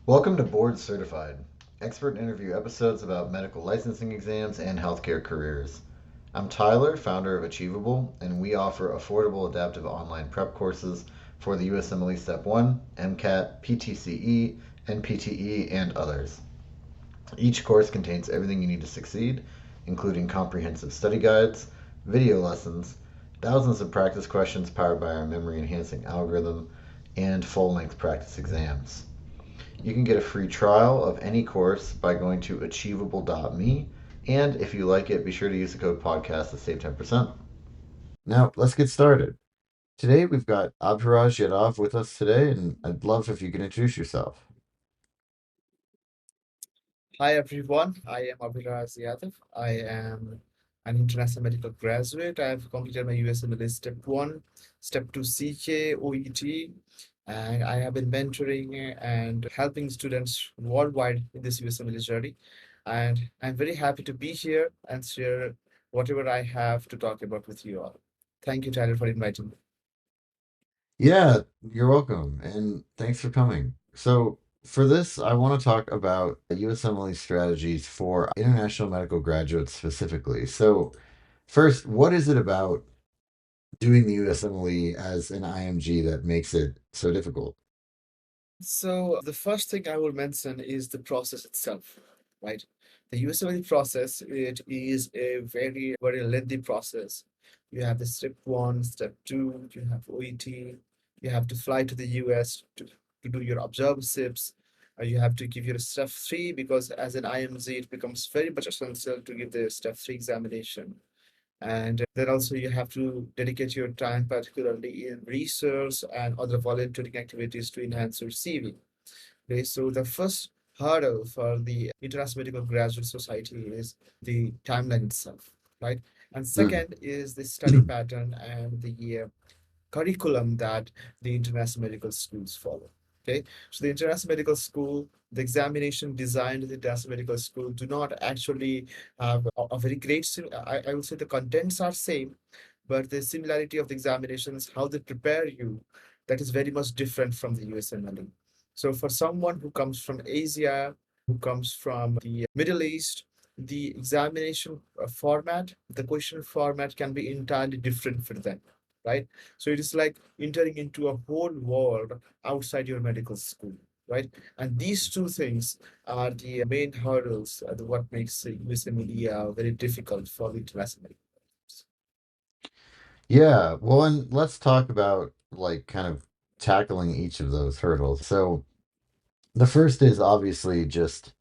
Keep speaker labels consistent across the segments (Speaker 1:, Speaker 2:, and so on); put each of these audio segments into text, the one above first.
Speaker 1: Welcome to Board Certified, expert interview episodes about medical licensing exams and healthcare careers. I'm Tyler, founder of Achievable, and we offer affordable adaptive online prep courses for the USMLE Step 1, MCAT, PTCE, NPTE, and others. Each course contains everything you need to succeed, including comprehensive study guides, video lessons, thousands of practice questions powered by our memory enhancing algorithm, and full length practice exams. You can get a free trial of any course by going to achievable.me. And if you like it, be sure to use the code podcast to save 10%. Now, let's get started. Today, we've got Abhiraj Yadav with us today, and I'd love if you can introduce yourself.
Speaker 2: Hi everyone, I am Abhiraj Yadav. I am an international medical graduate. I have completed my USMLE Step 1, Step 2 CK, OET, and I have been mentoring and helping students worldwide in this USMLE journey. And I'm very happy to be here and share whatever I have to talk about with you all. Thank you, Tyler, for inviting me.
Speaker 1: Yeah, you're welcome, and thanks for coming. So, for this, I want to talk about USMLE strategies for international medical graduates specifically. So, first, what is it about doing the USMLE as an IMG that makes it so difficult?
Speaker 2: So the first thing I will mention is the process itself, right? The USMLE process, it is a very lengthy process. You have the step one, step two, you have OET, you have to fly to the US to do your observerships, you have to give your step three because as an IMZ, it becomes very much essential to give the step three examination. And then also you have to dedicate your time, particularly in research and other volunteering activities to enhance your CV. Okay, so the first hurdle for the International Medical Graduate Society is the timeline itself, right? And
Speaker 1: Mm.
Speaker 2: second is the study pattern and the curriculum that the international medical schools follow. Okay, so the international medical school, the examination designed in the international medical school do not actually have a very great, I would say the contents are same, but the similarity of the examinations, how they prepare you, that is very much different from the USMLE. So for someone who comes from Asia, who comes from the Middle East, the examination format, the question format can be entirely different for them, right? So it is like entering into a whole world outside your medical school, right? And these two things are the main hurdles, what makes USMLE very difficult for the international medical.
Speaker 1: Yeah, well, and let's talk about like kind of tackling each of those hurdles. So the first is obviously just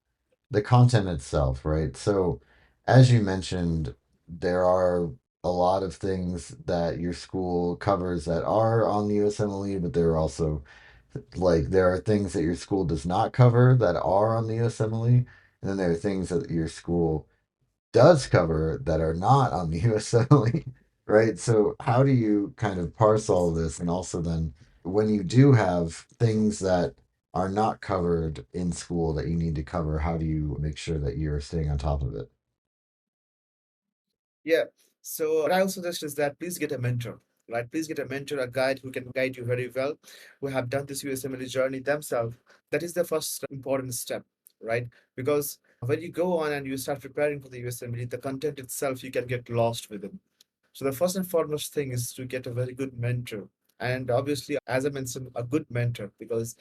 Speaker 1: the content itself, right? So as you mentioned, there are a lot of things that your school covers that are on the USMLE, but there are also like there are things that your school does not cover that are on the USMLE, and then there are things that your school does cover that are not on the USMLE, right? So how do you kind of parse all this? And also then when you do have things that are not covered in school that you need to cover, how do you make sure that you're staying on top of it?
Speaker 2: Yeah. So what I also suggest is that please get a mentor, right? Please get a mentor, a guide who can guide you very well, who have done this USMLE journey themselves. That is the first important step, right? Because when you go on and you start preparing for the USMLE, the content itself, you can get lost within. So the first and foremost thing is to get a very good mentor. And obviously, as I mentioned, a good mentor, because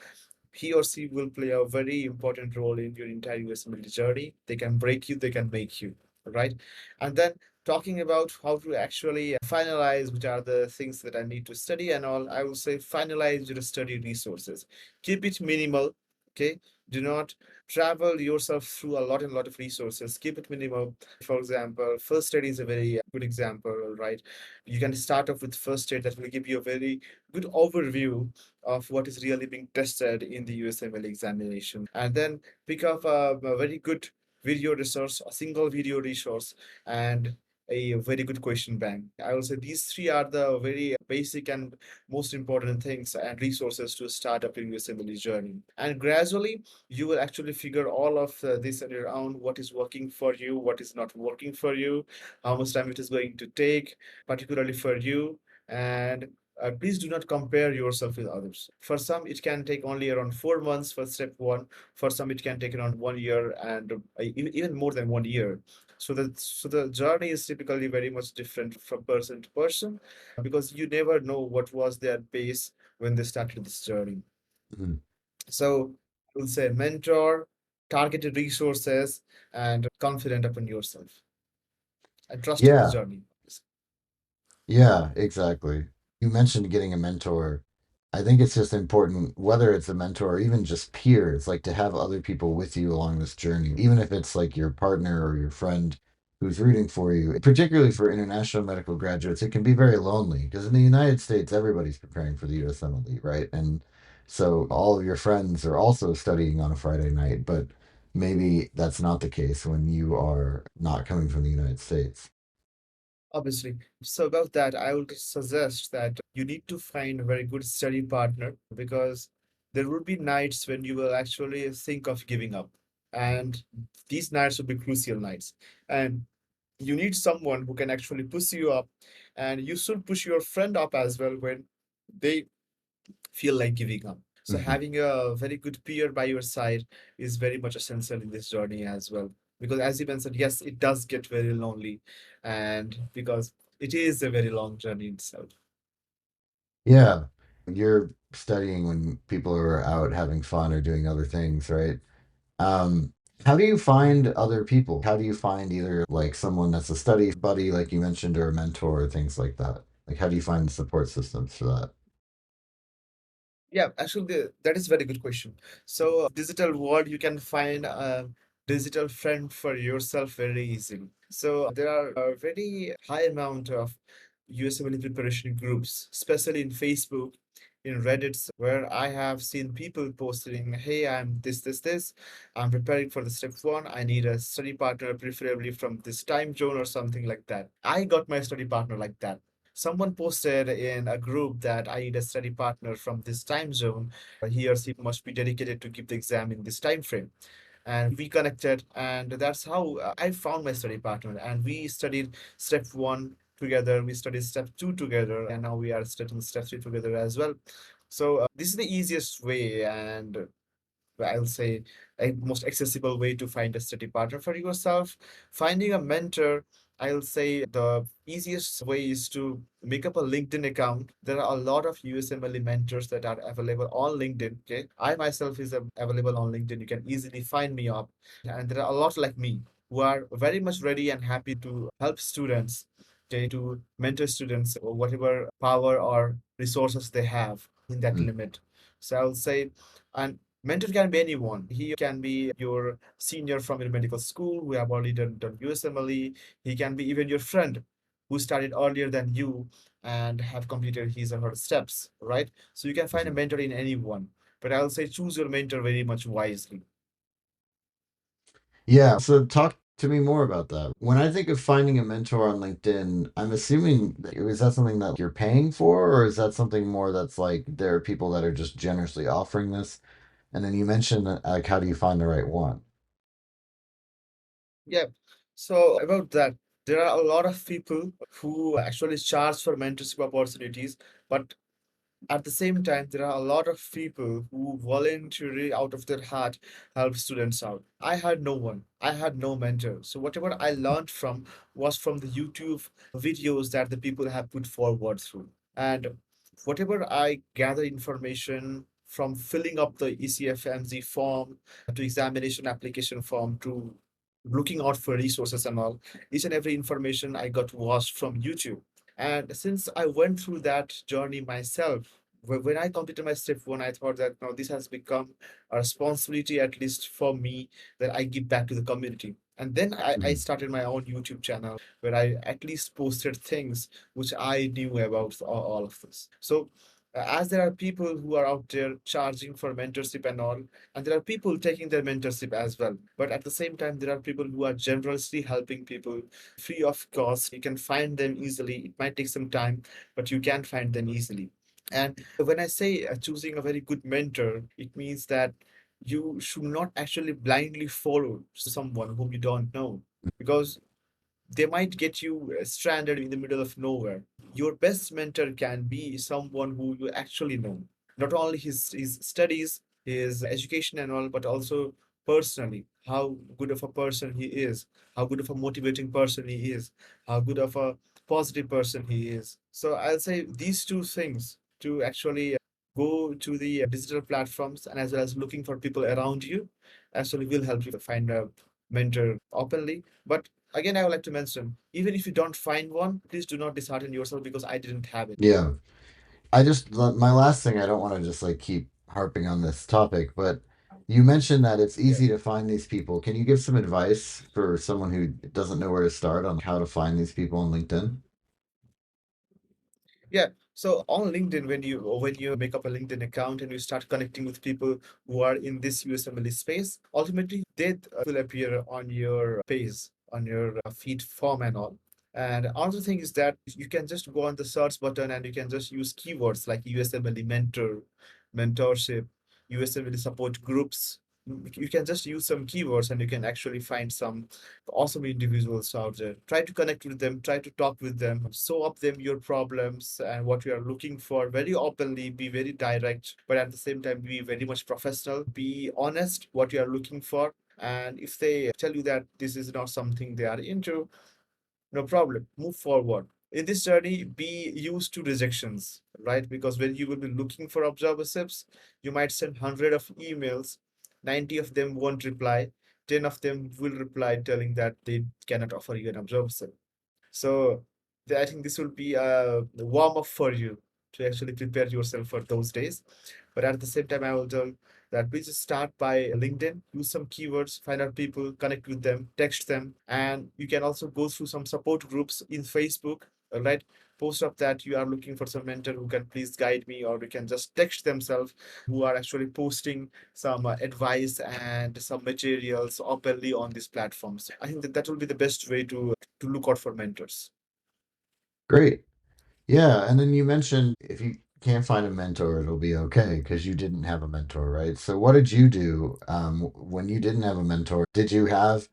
Speaker 2: he or she will play a very important role in your entire USMLE journey. They can break you, they can make you, right? And then talking about how to actually finalize which are the things that I need to study and all, I will say finalize your study resources. Keep it minimal, okay? Do not travel yourself through a lot and lot of resources. Keep it minimal. For example, first aid is a very good example, right? You can start off with first aid that will give you a very good overview of what is really being tested in the USMLE examination. And then pick up a very good video resource, a single video resource, and a very good question bank. I will say these three are the very basic and most important things and resources to start up your USMLE journey. And gradually, you will actually figure all of this on your own, what is working for you, what is not working for you, how much time it is going to take, particularly for you. And please do not compare yourself with others. For some, it can take only around 4 months for step one. For some, it can take around 1 year and even more than 1 year. So the journey is typically very much different from person to person because you never know what was their pace when they started this journey.
Speaker 1: Mhm.
Speaker 2: So I will say mentor, targeted resources, and confident upon yourself and trusting the
Speaker 1: Yeah,
Speaker 2: journey.
Speaker 1: yeah, exactly. You mentioned getting a mentor. I think it's just important, whether it's a mentor or even just peers, like to have other people with you along this journey, even if it's like your partner or your friend who's rooting for you. Particularly for international medical graduates, it can be very lonely because in the United States, everybody's preparing for the USMLE, right? And so all of your friends are also studying on a Friday night, but maybe that's not the case when you are not coming from the United States.
Speaker 2: Obviously. So about that, I would suggest that you need to find a very good study partner because there will be nights when you will actually think of giving up. And these nights will be crucial nights. And you need someone who can actually push you up. And you should push your friend up as well when they feel like giving up. So
Speaker 1: Mhm.
Speaker 2: having a very good peer by your side is very much essential in this journey as well. Because as you mentioned, yes, it does get very lonely, and because it is a very long journey itself.
Speaker 1: Yeah. You're studying when people are out having fun or doing other things, right? Um, how do you find other people? How do you find either like someone that's a study buddy, like you mentioned, or a mentor, or things like that? Like, how do you find support systems for that?
Speaker 2: Yeah, actually, that is very good question. So, digital world, you can find a digital friend for yourself very easily. So, there are a very high amount of USMLE preparation groups, especially in Facebook, in Reddit, where I have seen people posting, "Hey, I'm this. I'm preparing for the step one. I need a study partner, preferably from this time zone or something like that." I got my study partner like that. Someone posted in a group that I need a study partner from this time zone. He or she must be dedicated to give the exam in this time frame. And we connected, and that's how I found my study partner. And we studied step one together, we studied step two together, and now we are studying step three together as well. So this is the easiest way, and I'll say a most accessible way to find a study partner for yourself. Finding a mentor, I'll say the easiest way is to make up a LinkedIn account. There are a lot of USMLE mentors that are available on LinkedIn. Okay, I myself is available on LinkedIn. You can easily find me up, and there are a lot like me who are very much ready and happy to help students. Okay, to mentor students or whatever power or resources they have in that
Speaker 1: Mm.
Speaker 2: limit. So I'll say, and mentor can be anyone. He can be your senior from your medical school who have already done USMLE. He can be even your friend who started earlier than you and have completed his or her steps, right? So you can find a
Speaker 1: Mhm.
Speaker 2: mentor in anyone. But I'll say choose your mentor very much wisely.
Speaker 1: Yeah, so talk to me more about that. When I think of finding a mentor on LinkedIn, I'm assuming is that something that you're paying for, or is that something more that's like there are people that are just generously offering this? And then you mentioned like how do you find the right one?
Speaker 2: Yeah. So about that, there are a lot of people who actually charge for mentorship opportunities, but at the same time, there are a lot of people who voluntarily, out of their heart, help students out. I had no one. I had no mentor. So whatever I learned from was from the YouTube videos that the people have put forward through. And whatever I gather information from filling up the ECFMZ form to examination application form to looking out for resources and all, each and every information I got was from YouTube. And since I went through that journey myself, when I completed my step one, I thought that now this has become a responsibility, at least for me, that I give back to the community. And then I
Speaker 1: Mhm.
Speaker 2: started my own YouTube channel where I at least posted things which I knew about all of this. So, as there are people who are out there charging for mentorship and all, and there are people taking their mentorship as well. But at the same time, there are people who are generously helping people free of cost. You can find them easily. It might take some time, but you can find them easily. And when I say choosing a very good mentor, it means that you should not actually blindly follow someone whom you don't know. Because they might get you stranded in the middle of nowhere. Your best mentor can be someone who you actually know, not only his studies, his education and all, but also personally, how good of a person he is, how good of a motivating person he is, how good of a positive person he is. So I'll say these two things to actually go to the digital platforms and as well as looking for people around you actually will help you find a mentor openly. But again, I would like to mention, even if you don't find one, please do not dishearten yourself because I didn't have it.
Speaker 1: Yeah. My last thing, I don't want to just like keep harping on this topic, but you mentioned that it's
Speaker 2: Yeah.
Speaker 1: easy to find these people. Can you give some advice for someone who doesn't know where to start on like how to find these people on LinkedIn?
Speaker 2: Yeah. So on LinkedIn, when you make up a LinkedIn account and you start connecting with people who are in this USMLE space, ultimately they will appear on your page, on your feed form and all. And another thing is that you can just go on the search button and you can just use keywords like USMLE mentor, mentorship, USMLE support groups. You can just use some keywords and you can actually find some awesome individuals out there. Try to connect with them, try to talk with them, show up them your problems and what you are looking for very openly, be very direct, but at the same time be very much professional, be honest what you are looking for. And if they tell you that this is not something they are into, no problem, move forward. In this journey, be used to rejections, right? Because when you will be looking for observerships, you might send 100 of emails, 90 of them won't reply, 10 of them will reply telling that they cannot offer you an observership. So I think this will be a warm up for you to actually prepare yourself for those days. But at the same time, I will tell that please just start by LinkedIn, use some keywords, find out people, connect with them, text them, and you can also go through some support groups in Facebook. Right, post up that you are looking for some mentor who can please guide me, or you can just text themselves who are actually posting some advice and some materials openly on these platforms. I think that that will be the best way to look out for mentors.
Speaker 1: Great. Yeah, and then you mentioned if you can't find a mentor, it'll be okay because you didn't have a mentor, right? So what did you do when you didn't have a mentor? Did you have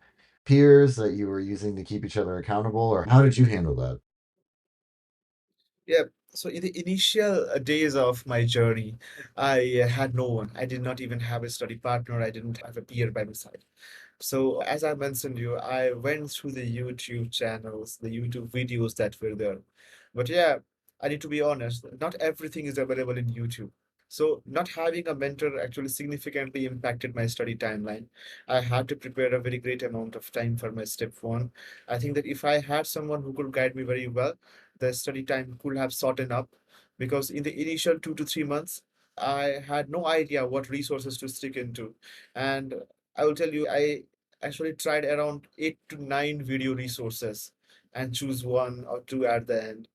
Speaker 1: peers that you were using to keep each other accountable, or how did you handle that?
Speaker 2: Yeah. So in the initial days of my journey, I had no one. I did not even have a study partner. I didn't have a peer by my side. So as I mentioned you, I went through the YouTube channels, the YouTube videos that were there. But yeah, I need to be honest, not everything is available in YouTube. So not having a mentor actually significantly impacted my study timeline. I had to prepare a very great amount of time for my step one. I think that if I had someone who could guide me very well, the study time could have shortened up because in the initial 2 to 3 months, I had no idea what resources to stick into. And I will tell you, I actually tried around 8 to 9 video resources and choose one or two at the end.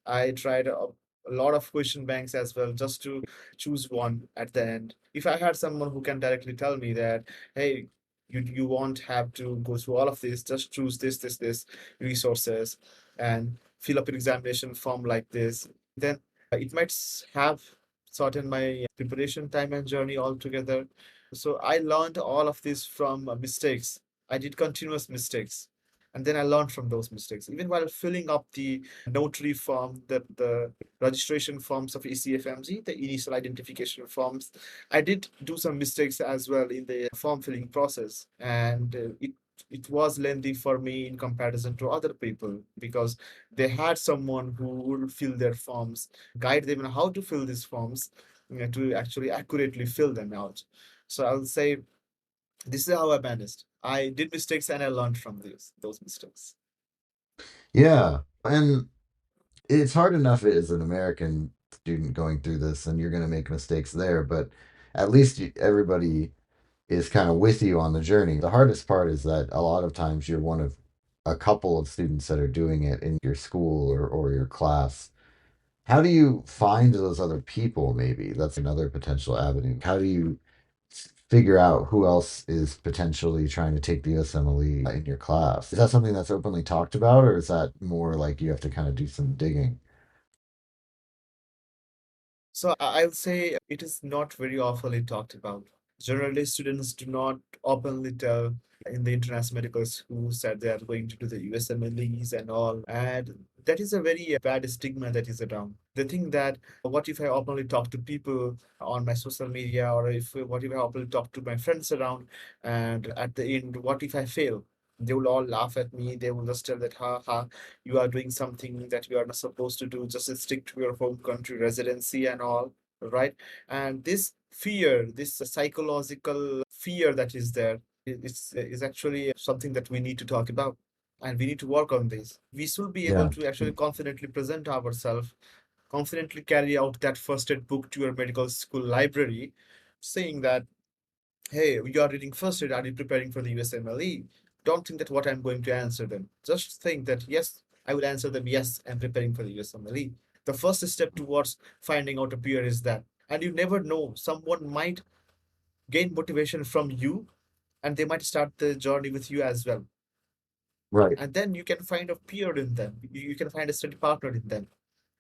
Speaker 2: I tried a lot of question banks as well just to choose one at the end. If I had someone who can directly tell me that, hey, you won't have to go through all of this, just choose this resources and fill up an examination form like this, then it might have shortened my preparation time and journey altogether. So I learned all of this from mistakes. I did continuous mistakes. And then I learned from those mistakes. Even while filling up the notary form, the registration forms of ECFMG, the initial identification forms, I did do some mistakes as well in the form filling process. And it was lengthy for me in comparison to other people because they had someone who would fill their forms, guide them on how to fill these forms, to actually accurately fill them out. So I'll say this is how I managed. I did mistakes and I learned from those mistakes.
Speaker 1: Yeah, and it's hard enough as an American student going through this, and you're going to make mistakes there, but at least everybody is kind of with you on the journey. The hardest part is that a lot of times you're one of a couple of students that are doing it in your school or your class. How do you find those other people, maybe? That's another potential avenue. How do you figure out who else is potentially trying to take the USMLE in your class? Is that something that's openly talked about, or is that more like you have to kind of do some digging?
Speaker 2: So I'll say it is not very oftenly talked about. Generally, students do not openly tell in the international medical schools that they are going to do the USMLEs and all. And that is a very bad stigma that is around. They think that what if I openly talk to people on my social media, or if what if I openly talk to my friends around, and at the end, what if I fail? They will all laugh at me. They will just tell that, ha ha, you are doing something that you are not supposed to do. Just stick to your home country residency and all, right? And this fear, this psychological fear that is there, is actually something that we need to talk about. And we need to work on this. We should be able
Speaker 1: Yeah.
Speaker 2: to actually confidently present ourselves, confidently carry out that first aid book to your medical school library, saying that, hey, you are reading first aid, are you preparing for the USMLE? Don't think that what I'm going to answer them. Just think that, yes, I will answer them, yes, I'm preparing for the USMLE. The first step towards finding out a peer is that. And you never know, someone might gain motivation from you, and they might start the journey with you as well.
Speaker 1: Right.
Speaker 2: And then you can find a peer in them, you can find a study partner in them.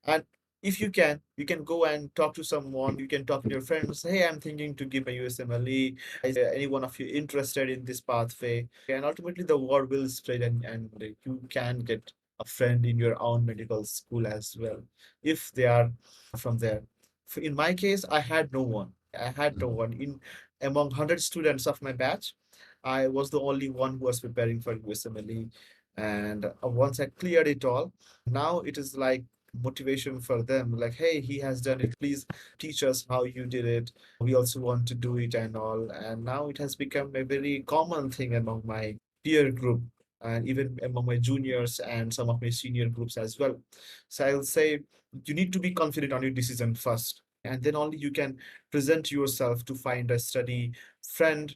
Speaker 2: And if you can go and talk to someone, you can talk to your friends, hey, I'm thinking to give a USMLE. Is any one of you interested in this pathway? And ultimately, the word will spread, and you can get a friend in your own medical school as well, if they are from there. In my case, I had no one. I had no
Speaker 1: Mhm.
Speaker 2: one. In among 100 students of my batch, I was the only one who was preparing for USMLE. And once I cleared it all, now it is like motivation for them, like, hey, he has done it, please teach us how you did it, we also want to do it and all. And now it has become a very common thing among my peer group, and even among my juniors and some of my senior groups as well. So I'll say you need to be confident on your decision first, and then only you can present yourself to find a study friend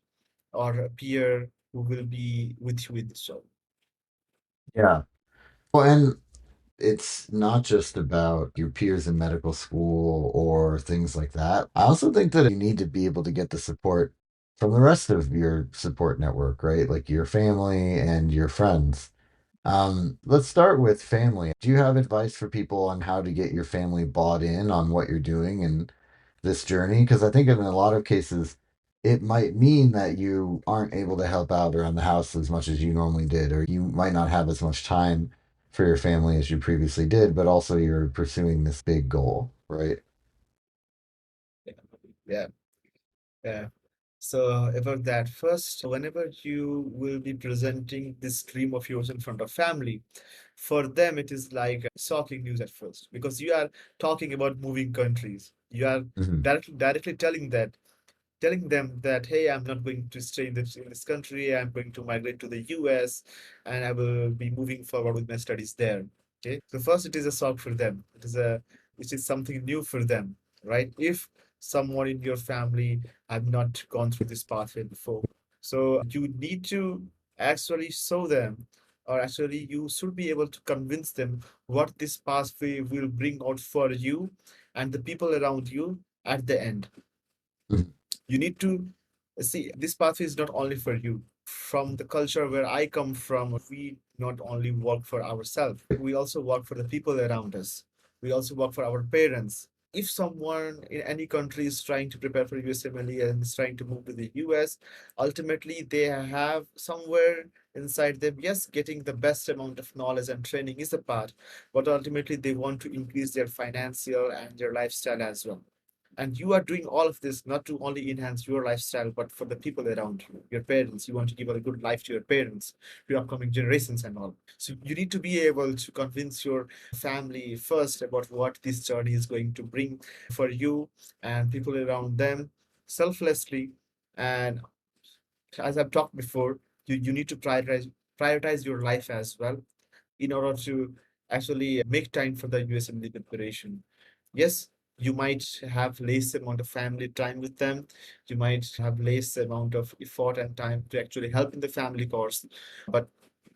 Speaker 2: or a peer who will be with you with the show.
Speaker 1: Yeah. Well, and it's not just about your peers in medical school or things like that. I also think that you need to be able to get the support from the rest of your support network, right? Like your family and your friends. Let's start with family. Do you have advice for people on how to get your family bought in on what you're doing and this journey? Because I think in a lot of cases, it might mean that you aren't able to help out around the house as much as you normally did, or you might not have as much time for your family as you previously did, but also you're pursuing this big goal, right?
Speaker 2: Yeah, yeah. So about that, first, whenever you will be presenting this dream of yours in front of family, for them it is like shocking news at first, because you are talking about moving countries. You are
Speaker 1: Hmm.
Speaker 2: directly telling them that, hey, I'm not going to stay in this country, I'm going to migrate to the US, and I will be moving forward with my studies there. Okay. So first it is a shock for them. It is something new for them, right? If someone in your family have not gone through this pathway before. So you need to actually show them, or actually you should be able to convince them what this pathway will bring out for you and the people around you at the end. You need to see this pathway is not only for you. From the culture where I come from, we not only work for ourselves, we also work for the people around us. We also work for our parents. If someone in any country is trying to prepare for USMLE and is trying to move to the US, ultimately they have somewhere inside them, yes, getting the best amount of knowledge and training is a part, but ultimately they want to increase their financial and their lifestyle as well. And you are doing all of this not to only enhance your lifestyle, but for the people around you, your parents. You want to give a good life to your parents, your upcoming generations, and all. So you need to be able to convince your family first about what this journey is going to bring for you and people around them selflessly. And as I've talked before, you need to prioritize your life as well in order to actually make time for the USMLE preparation. Yes, you might have less amount of family time with them. You might have less amount of effort and time to actually help in the family course. But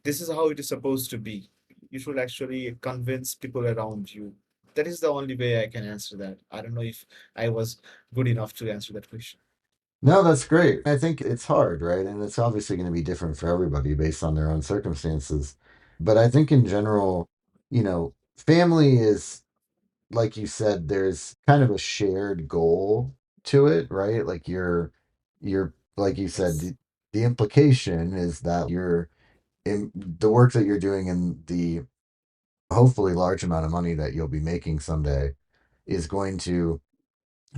Speaker 2: this is how it is supposed to be. You should actually convince people around you. That is the only way I can answer that. I don't know if I was good enough to answer that question.
Speaker 1: No, that's great. I think it's hard, right? And it's obviously going to be different for everybody based on their own circumstances. But I think in general, family is, like you said, there's kind of a shared goal to it, right? Like you're like you said, the implication is that you're in the work that you're doing and the hopefully large amount of money that you'll be making someday is going to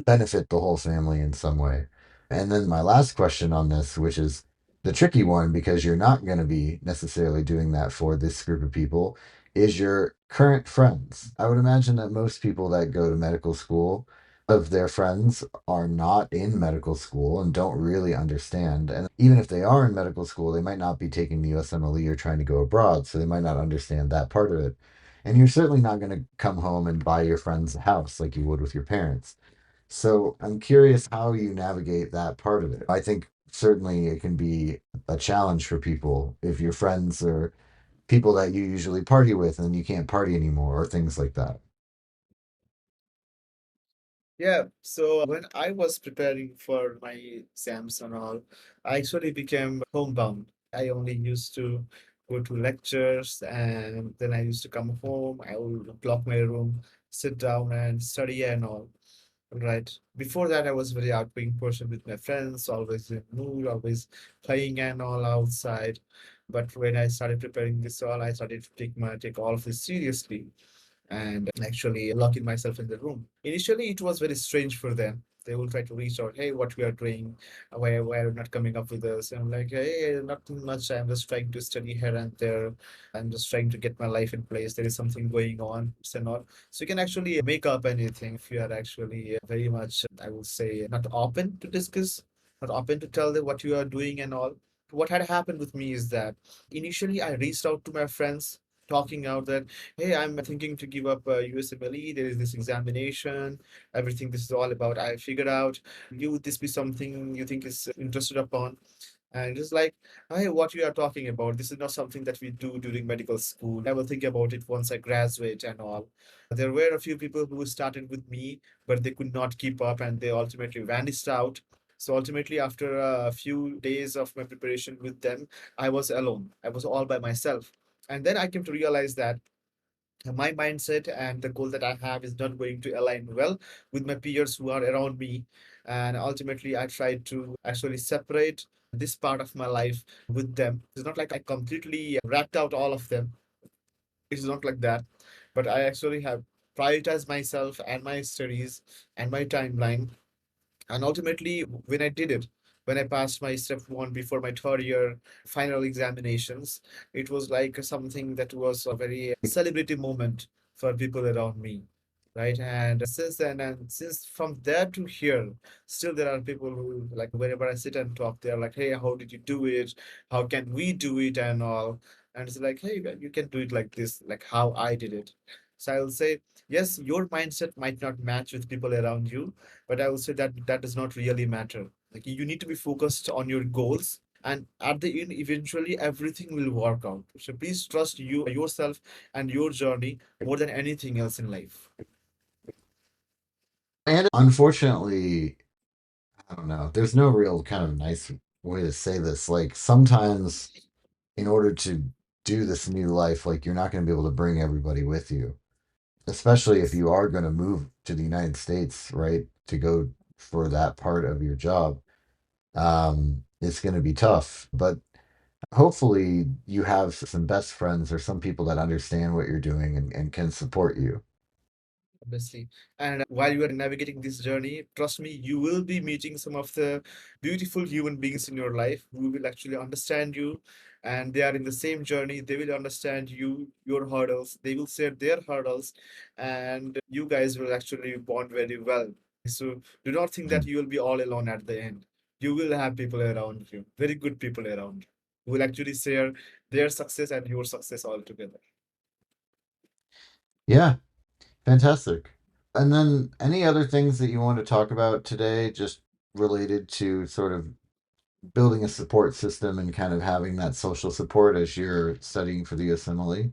Speaker 1: benefit the whole family in some way. And then my last question on this, which is the tricky one because you're not going to be necessarily doing that for this group of people, is your current friends. I would imagine that most people that go to medical school, of their friends are not in medical school and don't really understand. And even if they are in medical school, they might not be taking the USMLE or trying to go abroad, so they might not understand that part of it. And you're certainly not going to come home and buy your friends a house like you would with your parents. So I'm curious how you navigate that part of it. I think certainly it can be a challenge for people if your friends are people that you usually party with and you can't party anymore or things like that.
Speaker 2: Yeah, so when I was preparing for my exams and all, I actually became homebound. I only used to go to lectures and then I used to come home. I would lock my room, sit down and study and all. Right. Before that, I was very outgoing person with my friends, always in mood, always playing and all outside. But when I started preparing this all, I started to take all of this seriously and actually locking myself in the room. Initially, it was very strange for them. They will try to reach out, hey, what we are doing, why are you not coming up with us? And I'm like, hey, nothing much. I'm just trying to study here and there. I'm just trying to get my life in place. There is something going on, so not. So you can actually make up anything if you are actually very much, I would say, not open to discuss, not open to tell them what you are doing and all. What had happened with me is that initially I reached out to my friends talking out that, hey, I'm thinking to give up USMLE. There is this examination, everything this is all about. I figured out, you would this be something you think is interested upon? And it's like, hey, what you are talking about, this is not something that we do during medical school. I will think about it once I graduate and all. There were a few people who started with me, but they could not keep up and they ultimately vanished out. So ultimately, after a few days of my preparation with them, I was alone. I was all by myself. And then I came to realize that my mindset and the goal that I have is not going to align well with my peers who are around me. And ultimately, I tried to actually separate this part of my life with them. It's not like I completely wrapped out all of them. It's not like that. But I actually have prioritized myself and my studies and my timeline and ultimately, when I did it, when I passed my step one before my third year final examinations, it was like something that was a very celebrity moment for people around me. Right. And since then, and since from there to here, still there are people who, like, whenever I sit and talk, they're like, hey, how did you do it? How can we do it? And all. And it's like, hey, you can do it like this, like how I did it. So I will say, yes, your mindset might not match with people around you, but I would say that that does not really matter. Like you need to be focused on your goals, and at the end, eventually everything will work out. So please trust yourself and your journey more than anything else in life.
Speaker 1: And unfortunately, I don't know, there's no real kind of nice way to say this. Like sometimes in order to do this new life, like you're not going to be able to bring everybody with you, especially if
Speaker 2: Yes,
Speaker 1: you are going to move to the United States, right? To go for that part of your job. It's going to be tough, but hopefully you have some best friends or some people that understand what you're doing and can support you.
Speaker 2: obviously. And while you are navigating this journey, trust me, you will be meeting some of the beautiful human beings in your life who will actually understand you. And they are in the same journey. They will understand you, your hurdles. They will share their hurdles. And you guys will actually bond very well. So do not think that
Speaker 1: Mm.
Speaker 2: you will be all alone at the end. You will have people around you, very good people around you, who will actually share their success and your success all together.
Speaker 1: Yeah, fantastic. And then any other things that you want to talk about today, just related to sort of building a support system and kind of having that social support as you're studying for the USMLE?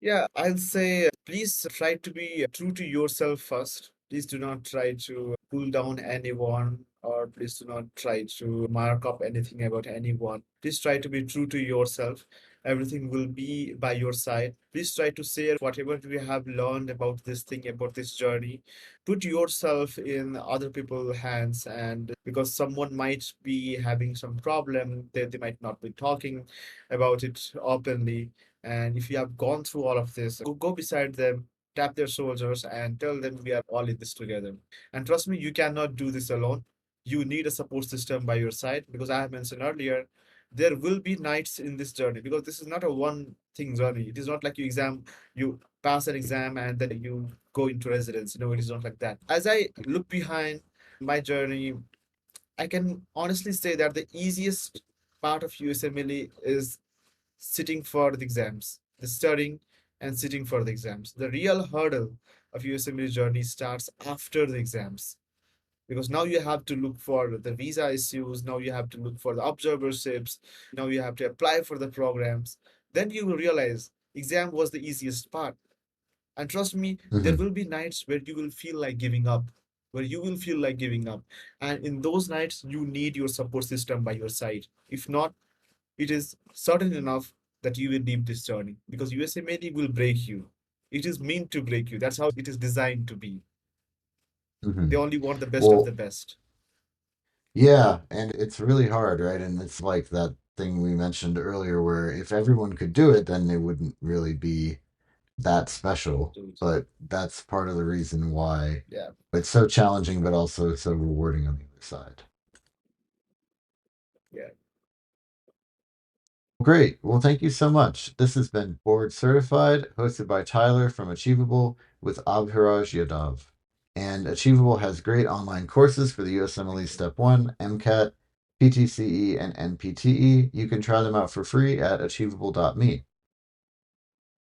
Speaker 2: Yeah, I'll say please try to be true to yourself first. Please do not try to pull down anyone, or please do not try to mark up anything about anyone. Please try to be true to yourself everything will be by your side. Please try to share whatever you have learned about this thing, about this journey. Put yourself in other people's hands, and because someone might be having some problem, they might not be talking about it openly. And if you have gone through all of this, go beside them, tap their shoulders, and tell them we are all in this together. And trust me, you cannot do this alone. You need a support system by your side, because I have mentioned earlier, there will be nights in this journey, because this is not a one thing journey. It is not like you pass an exam and then you go into residence. No, it is not like that. As I look behind my journey, I can honestly say that the easiest part of USMLE is sitting for the exams, the studying and sitting for the exams. The real hurdle of USMLE journey starts after the exams, because now you have to look for the visa issues, now you have to look for the observerships, now you have to apply for the programs. Then you will realize exam was the easiest part. And trust me, there
Speaker 1: Hmm.
Speaker 2: will be nights where you will feel like giving up, where you will feel like giving up. And in those nights, you need your support system by your side. If not, it is certain enough that you will leave this journey, because USMLE will break you. It is meant to break you. That's how it is designed to be.
Speaker 1: Hmm.
Speaker 2: They only want the best of the
Speaker 1: Well,
Speaker 2: best.
Speaker 1: yeah, and it's really hard, right? And it's like that thing we mentioned earlier where if everyone could do it, then it wouldn't really be that special.
Speaker 2: Absolutely.
Speaker 1: But that's part of the reason why
Speaker 2: Yeah.
Speaker 1: it's so challenging, but also so rewarding on the other side.
Speaker 2: Yeah.
Speaker 1: Great. Well, thank you so much. This has been Board Certified, hosted by Tyler from Achievable with Abhiraj Yadav. And Achievable has great online courses for the USMLE Step 1, MCAT, PTCE, and NPTE. You can try them out for free at achievable.me.